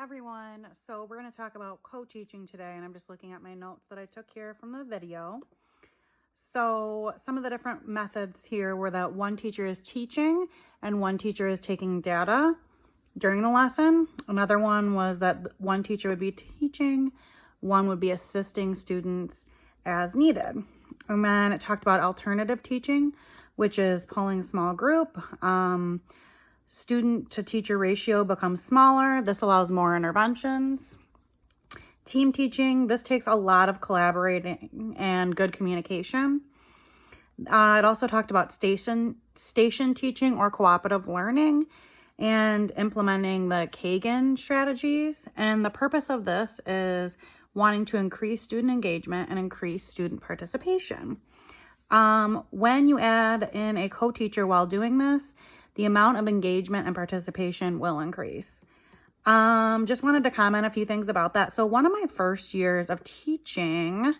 everyone. So we're going to talk about co-teaching today, and I'm just looking at my notes that I took here from the video. So some of the different methods here were that one teacher is teaching and one teacher is taking data during the lesson. Another one was that one teacher would be teaching, one would be assisting students as needed. And then it talked about alternative teaching, which is pulling small group. Student to teacher ratio becomes smaller. This allows more interventions. Team teaching, this takes a lot of collaborating and good communication. It also talked about station teaching or cooperative learning and implementing the Kagan strategies. And the purpose of this is wanting to increase student engagement and increase student participation. When you add in a co-teacher while doing this, the amount of engagement and participation will increase. Just wanted to comment a few things about that. So one of my first years of teaching,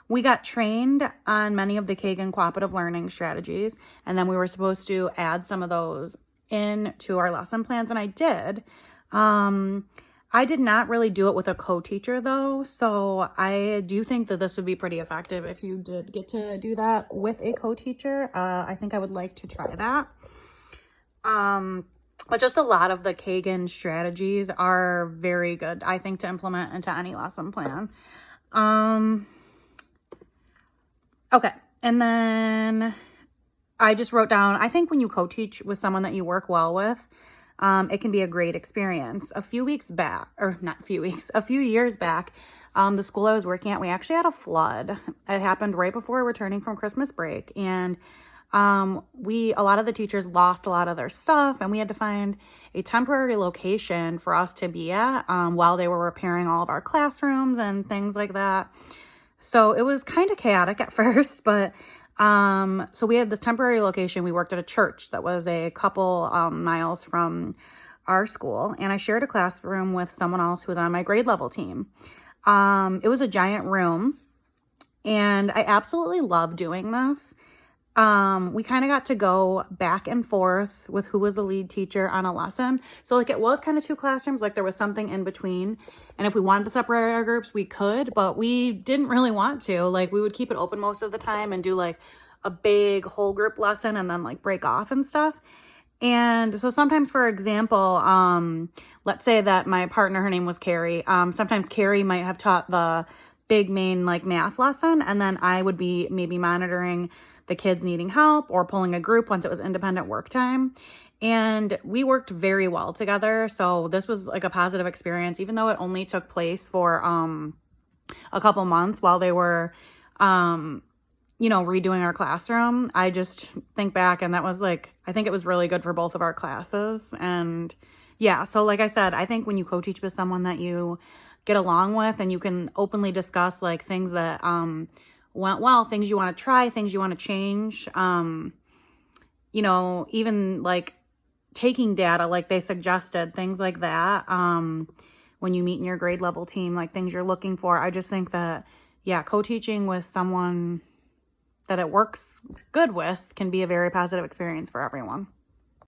we got trained on many of the Kagan cooperative learning strategies, and then we were supposed to add some of those into our lesson plans, and I did. I did not really do it with a co-teacher though, so I do think that this would be pretty effective if you did get to do that with a co-teacher. I think I would like to try that. But just a lot of the Kagan strategies are very good, I think, to implement into any lesson plan. Okay, and then I just wrote down, I think when you co-teach with someone that you work well with, it can be a great experience. A few years back, the school I was working at, we actually had a flood. It happened right before returning from Christmas break, and a lot of the teachers lost a lot of their stuff, and we had to find a temporary location for us to be at while they were repairing all of our classrooms and things like that. So it was kind of chaotic at first, but so we had this temporary location. We worked at a church that was a couple miles from our school, and I shared a classroom with someone else who was on my grade level team. It was a giant room, and I absolutely loved doing this. We kind of got to go back and forth with who was the lead teacher on a lesson. So like it was kind of two classrooms, like there was something in between. And if we wanted to separate our groups, we could, but we didn't really want to. Like we would keep it open most of the time and do like a big whole group lesson and then like break off and stuff. And so sometimes, for example, let's say that my partner, her name was Carrie. Sometimes Carrie might have taught the big main like math lesson, and then I would be maybe monitoring the kids needing help or pulling a group once it was independent work time. And we worked very well together. So this was like a positive experience, even though it only took place for a couple months while they were redoing our classroom. I just think back, and that was like, I think it was really good for both of our classes. And yeah, so like I said, I think when you co-teach with someone that you get along with and you can openly discuss like things that went well, things you want to try, things you want to change, even like taking data like they suggested, things like that. When you meet in your grade level team, like things you're looking for. I just think that, yeah, co-teaching with someone that it works good with can be a very positive experience for everyone.